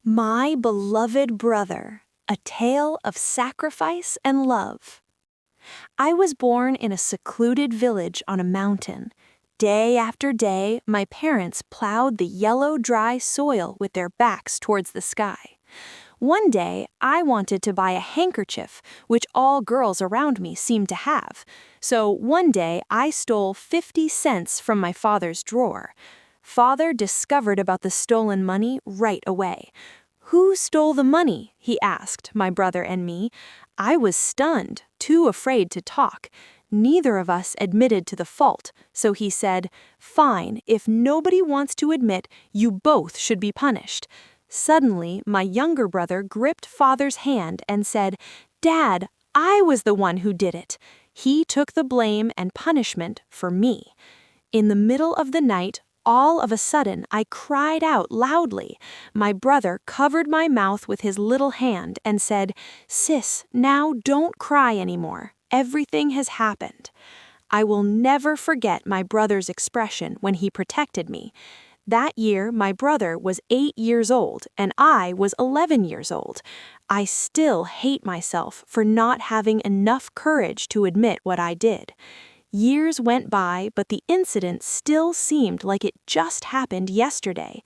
My Beloved Brother, A Tale of Sacrifice and Love. I was born in a secluded village on a mountain. Day after day, my parents plowed the yellow, dry soil with their backs towards the sky. One day, I wanted to buy a handkerchief, which all girls around me seemed to have. So one day, I stole 50 cents from my father's drawer. Father discovered about the stolen money right away. "Who stole the money?" he asked my brother and me. I was stunned, too afraid to talk. Neither of us admitted to the fault, so he said, "Fine, if nobody wants to admit, you both should be punished." Suddenly, my younger brother gripped Father's hand and said, "Dad, I was the one who did it." He took the blame and punishment for me. In the middle of the night, all of a sudden, I cried out loudly. My brother covered my mouth with his little hand and said, "Sis, now don't cry anymore. Everything has happened." I will never forget my brother's expression when he protected me. That year, my brother was 8 years old and I was 11 years old. I still hate myself for not having enough courage to admit what I did. Years went by, but the incident still seemed like it just happened yesterday.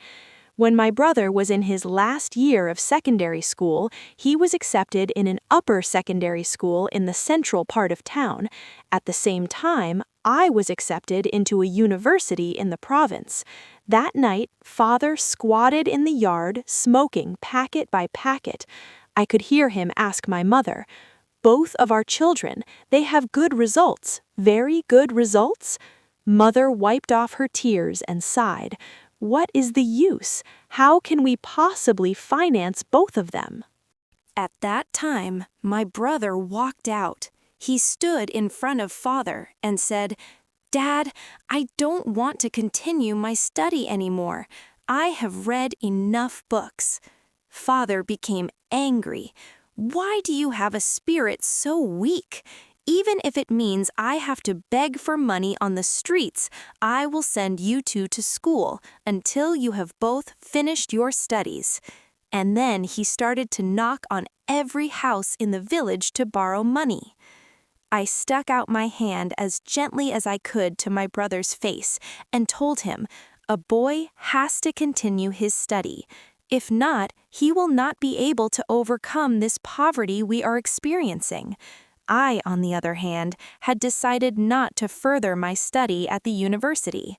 When my brother was in his last year of secondary school, he was accepted in an upper secondary school in the central part of town. At the same time, I was accepted into a university in the province. That night, Father squatted in the yard, smoking packet by packet. I could hear him ask my mother, "Both of our children, they have good results, very good results?" Mother wiped off her tears and sighed. "What is the use? How can we possibly finance both of them?" At that time, my brother walked out. He stood in front of Father and said, "Dad, I don't want to continue my study anymore. I have read enough books." Father became angry. "Why do you have a spirit so weak? Even if it means I have to beg for money on the streets, I will send you two to school until you have both finished your studies." And then he started to knock on every house in the village to borrow money. I stuck out my hand as gently as I could to my brother's face and told him, "A boy has to continue his study. If not, he will not be able to overcome this poverty we are experiencing." I, on the other hand, had decided not to further my study at the university.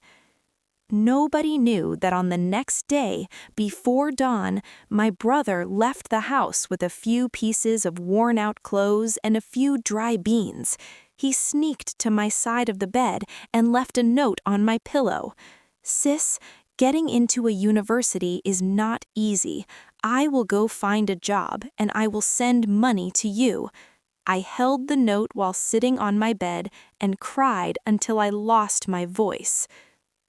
Nobody knew that on the next day, before dawn, my brother left the house with a few pieces of worn-out clothes and a few dry beans. He sneaked to my side of the bed and left a note on my pillow. "Sis, getting into a university is not easy. I will go find a job and I will send money to you." I held the note while sitting on my bed and cried until I lost my voice.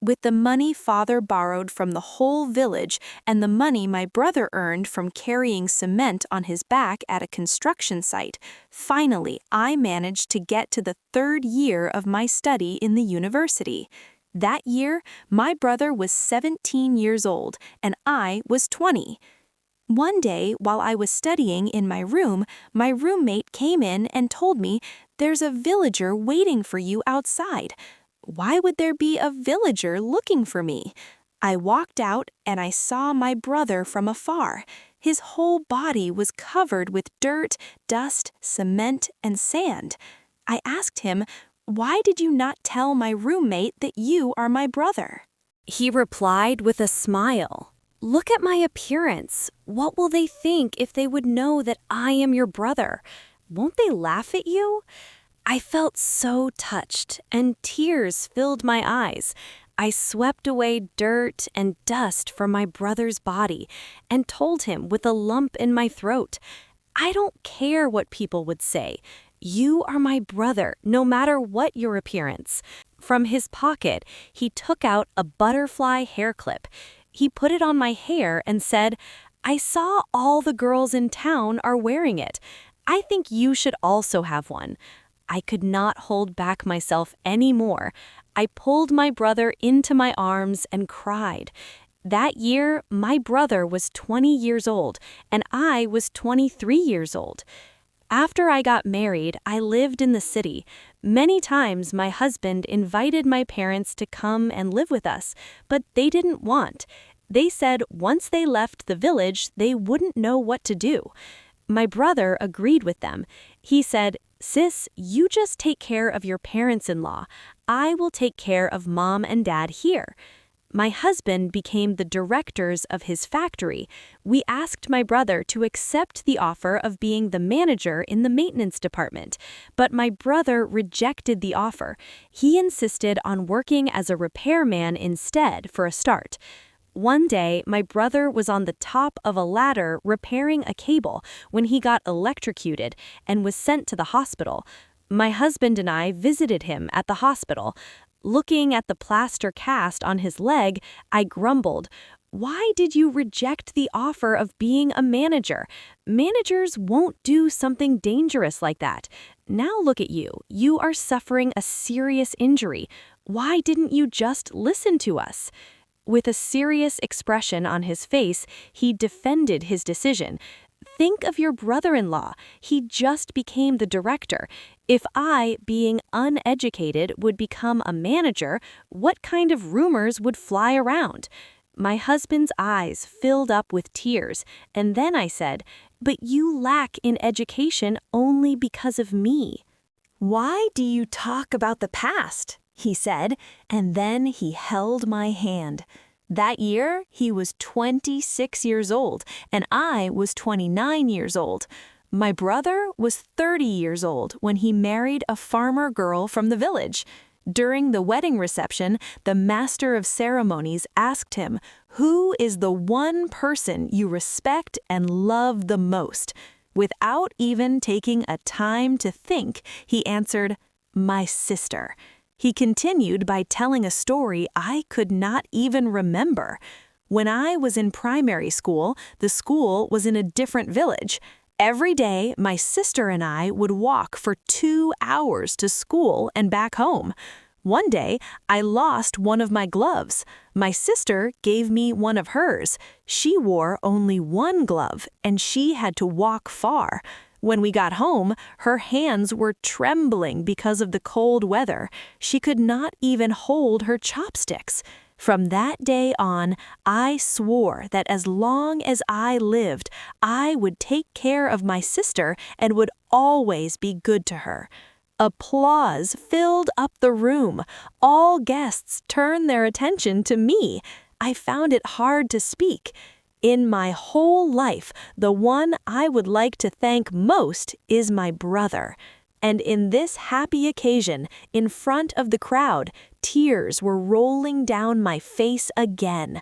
With the money Father borrowed from the whole village and the money my brother earned from carrying cement on his back at a construction site, finally I managed to get to the 3rd year of my study in the university. That year, my brother was 17 years old and I was 20. One day, while I was studying in my room, my roommate came in and told me, "There's a villager waiting for you outside." Why would there be a villager looking for me? I walked out and I saw my brother from afar. His whole body was covered with dirt, dust, cement, and sand. I asked him, "Why did you not tell my roommate that you are my brother?" He replied with a smile, "Look at my appearance. What will they think if they would know that I am your brother? Won't they laugh at you?" I felt so touched, and tears filled my eyes. I swept away dirt and dust from my brother's body and told him with a lump in my throat, "I don't care what people would say. You are my brother, no matter what your appearance." From his pocket, he took out a butterfly hair clip. He put it on my hair and said, "I saw all the girls in town are wearing it. I think you should also have one." I could not hold back myself anymore. I pulled my brother into my arms and cried. That year, my brother was 20 years old, and I was 23 years old. After I got married, I lived in the city. Many times my husband invited my parents to come and live with us, but they didn't want. They said once they left the village, they wouldn't know what to do. My brother agreed with them. He said, "Sis, you just take care of your parents-in-law. I will take care of Mom and Dad here." My husband became the directors of his factory. We asked my brother to accept the offer of being the manager in the maintenance department, but my brother rejected the offer. He insisted on working as a repairman instead for a start. One day, my brother was on the top of a ladder repairing a cable when he got electrocuted and was sent to the hospital. My husband and I visited him at the hospital. Looking at the plaster cast on his leg, I grumbled, "Why did you reject the offer of being a manager? Managers won't do something dangerous like that. Now look at you. You are suffering a serious injury. Why didn't you just listen to us?" With a serious expression on his face, he defended his decision. "Think of your brother-in-law. He just became the director. If I, being uneducated, would become a manager, what kind of rumors would fly around?" My husband's eyes filled up with tears, and then I said, "But you lack in education only because of me." "Why do you talk about the past?" he said, and then he held my hand. That year, he was 26 years old, and I was 29 years old. My brother was 30 years old when he married a farmer girl from the village. During the wedding reception, the master of ceremonies asked him, "Who is the one person you respect and love the most?" Without even taking a time to think, he answered, "My sister." He continued by telling a story I could not even remember. When I was in primary school, the school was in a different village. Every day, my sister and I would walk for 2 hours to school and back home. One day, I lost one of my gloves. My sister gave me one of hers. She wore only one glove, and she had to walk far. When we got home, her hands were trembling because of the cold weather. She could not even hold her chopsticks. From that day on, I swore that as long as I lived, I would take care of my sister and would always be good to her. Applause filled up the room. All guests turned their attention to me. I found it hard to speak. In my whole life, the one I would like to thank most is my brother. And in this happy occasion, in front of the crowd, tears were rolling down my face again.